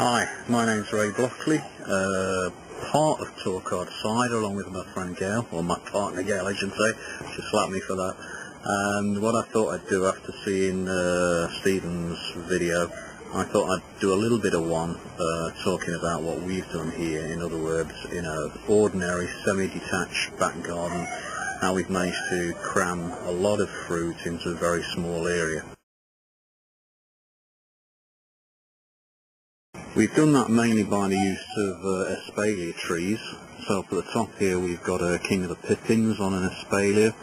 Hi, my name's Ray Blockley, part of Torkard Cider along with my friend Gail, or my partner Gail I should say. She slapped me for that. And what I thought I'd do after seeing Stephen's video, I thought I'd do a little bit of one talking about what we've done here. In other words, in an ordinary semi-detached back garden, how we've managed to cram a lot of fruit into a very small area. We've done that mainly by the use of espalier trees. So up at the top here we've got a King of the Pippins on an espalier.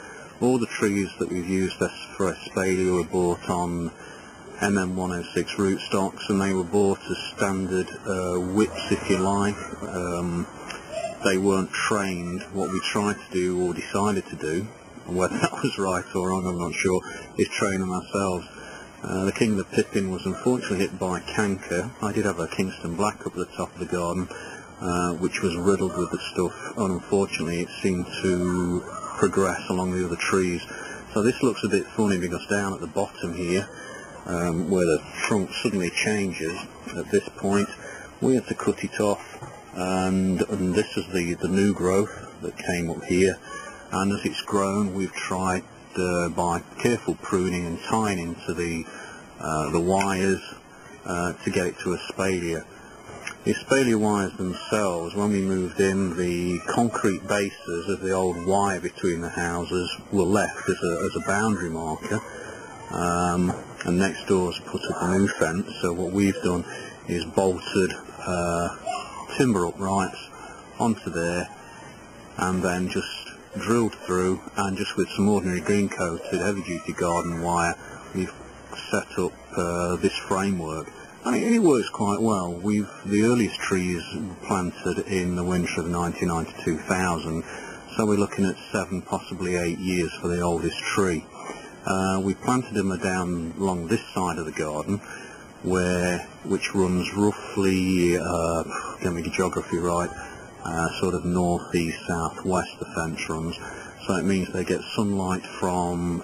All the trees that we've used for espalier were bought on MM106 rootstocks, and they were bought as standard whips, if you like. They weren't trained. What we tried to do, or decided to do, and whether that was right or wrong I'm not sure, is train them ourselves. The King of the Pippin was unfortunately hit by canker. I did have a Kingston Black up at the top of the garden, which was riddled with the stuff, and unfortunately it seemed to progress along the other trees. So this looks a bit funny because down at the bottom here, where the trunk suddenly changes at this point, we had to cut it off, and this is the new growth that came up here, and as it's grown we've tried by careful pruning and tying into the wires to get it to espalier. The espalier wires themselves, when we moved in, the concrete bases of the old wire between the houses were left as a boundary marker, and next door's put up a new fence. So what we've done is bolted timber uprights onto there, and then just drilled through, and just with some ordinary green coated heavy duty garden wire we've set up this framework, and it works quite well. The earliest trees were planted in the winter of 1992-2000, so we're looking at 7, possibly 8 years for the oldest tree. We planted them down along this side of the garden, which runs roughly, get me the geography right, sort of northeast southwest the fence runs, so it means they get sunlight from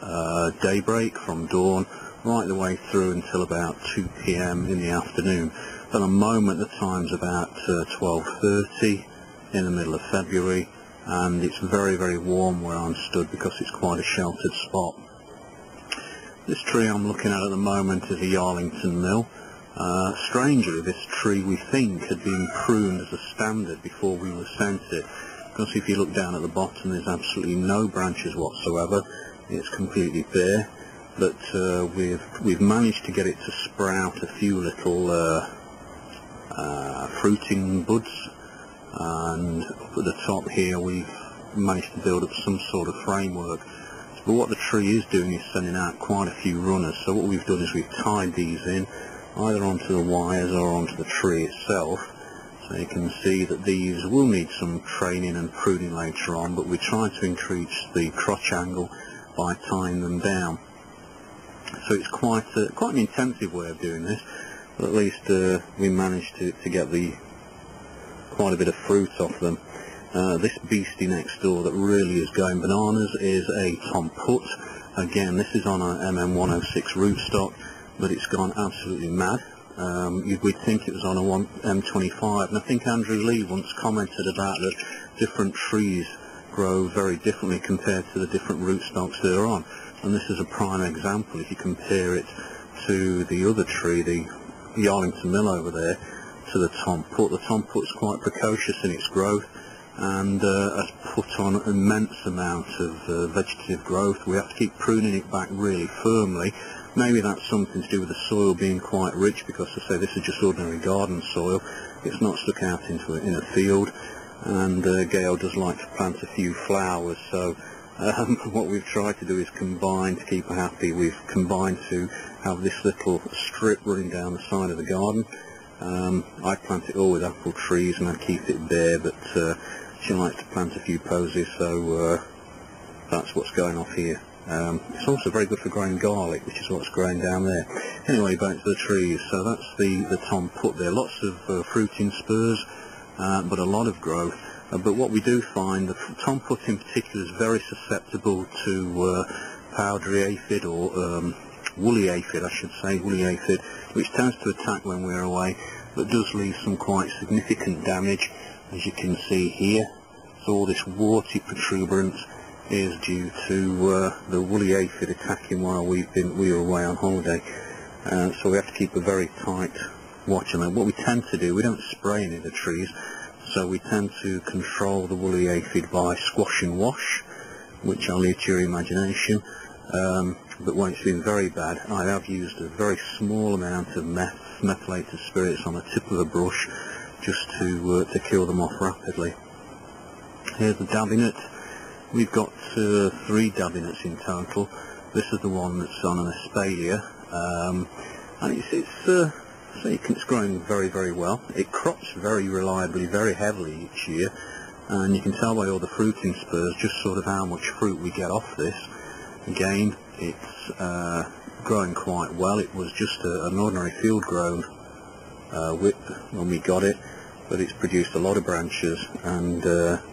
daybreak, from dawn, right the way through until about 2 p.m. in the afternoon. At the moment the time's about 12:30 in the middle of February, and it's very, very warm where I'm stood because it's quite a sheltered spot. This tree I'm looking at the moment is a Yarlington Mill. Strangely, this tree we think had been pruned as a standard before we were sent it, because if you look down at the bottom there's absolutely no branches whatsoever. It's completely bare, but we've managed to get it to sprout a few little fruiting buds, and up at the top here we've managed to build up some sort of framework. But what the tree is doing is sending out quite a few runners, so what we've done is we've tied these in either onto the wires or onto the tree itself. So you can see that these will need some training and pruning later on, but we try to increase the crotch angle by tying them down. So it's quite an intensive way of doing this, but at least we managed to get quite a bit of fruit off them. This beastie next door that really is going bananas is a Tom Put. Again, this is on an MM106 rootstock, but it's gone absolutely mad. We'd think it was on a M25, and I think Andrew Lee once commented about that different trees grow very differently compared to the different rootstocks they're on, and this is a prime example. If you compare it to the other tree, the Yarlington Mill over there, to the Tom Put's quite precocious in its growth, and has put on an immense amount of vegetative growth. We have to keep pruning it back really firmly. Maybe that's something to do with the soil being quite rich, because I say this is just ordinary garden soil. It's not stuck out in a field, and Gail does like to plant a few flowers, so what we've tried to do is combine, to keep her happy, we've combined to have this little strip running down the side of the garden. I plant it all with apple trees and I keep it bare, but she likes to plant a few posies, so that's what's going off here. It's also very good for growing garlic, which is what's growing down there. Anyway, back to the trees. So that's the Tom Put there. Lots of fruiting spurs, but a lot of growth. But what we do find, the Tom Put in particular is very susceptible to powdery aphid, or woolly aphid I should say, woolly aphid, which tends to attack when we're away. but does leave some quite significant damage, as you can see here. So all this warty protuberance is due to the woolly aphid attacking while we were away on holiday. So we have to keep a very tight watch on that. What we tend to do, we don't spray any of the trees, so we tend to control the woolly aphid by squash and wash, which I'll leave to your imagination. But when it's been very bad, I have used a very small amount of methylated spirits on the tip of a brush just to kill them off rapidly. Here's the dabinet. We've got 3 dabinets in total. This is the one that's on an espalier, and it's growing very, very well. It crops very reliably, very heavily each year, and you can tell by all the fruiting spurs just sort of how much fruit we get off this. Again, it's growing quite well. It was just an ordinary field grown whip when we got it, but it's produced a lot of branches, and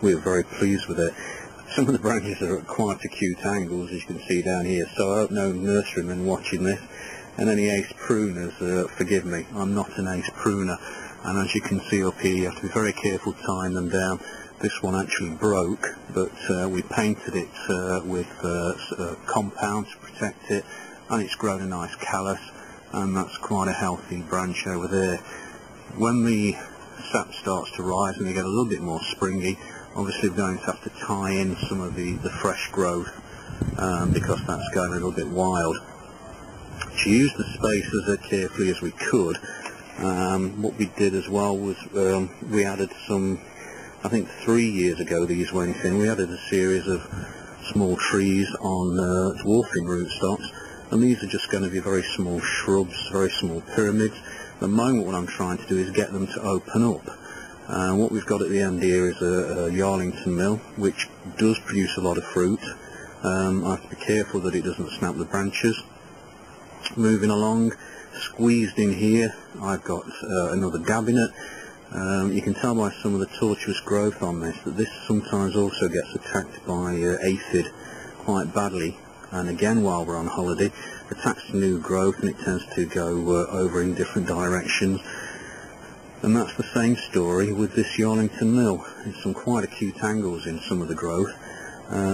we're very pleased with it. Some of the branches are at quite acute angles, as you can see down here, so I hope no nurserymen watching this, and any ace pruners, forgive me, I'm not an ace pruner, and as you can see up here, you have to be very careful tying them down. This one actually broke, but we painted it with compound to protect it, and it's grown a nice callus, and that's quite a healthy branch over there. When the sap starts to rise and they get a little bit more springy, obviously we're going to have to tie in some of the fresh growth, because that's going a little bit wild. To use the spaces as carefully as we could, what we did as well was we added some, I think 3 years ago these went in, we added a series of small trees on dwarfing rootstocks, and these are just going to be very small shrubs, very small pyramids. At the moment what I'm trying to do is get them to open up. What we've got at the end here is a Yarlington mill, which does produce a lot of fruit. I have to be careful that it doesn't snap the branches. Moving along, squeezed in here, I've got another dabinet. You can tell by some of the tortuous growth on this that this sometimes also gets attacked by aphid quite badly, and again while we're on holiday attacks new growth, and it tends to go over in different directions. And that's the same story with this Yarlington mill. There's some quite acute angles in some of the growth.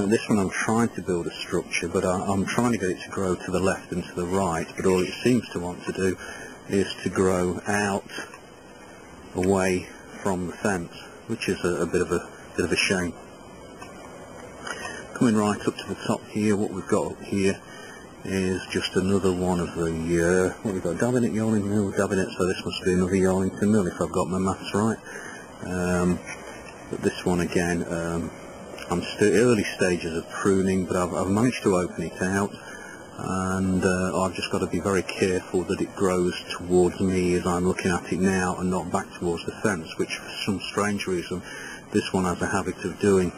This one I'm trying to build a structure, but I'm trying to get it to grow to the left and to the right, but all it seems to want to do is to grow out away from the fence, which is a bit of a shame. Coming right up to the top here, what we've got up here is just another one of the, what we've got, dabinet, Yarlington mill, dabinet, so this must be another Yarlington mill if I've got my maths right. But this one again, I'm still early stages of pruning, but I've managed to open it out, and I've just got to be very careful that it grows towards me as I'm looking at it now and not back towards the fence, which for some strange reason this one has a habit of doing.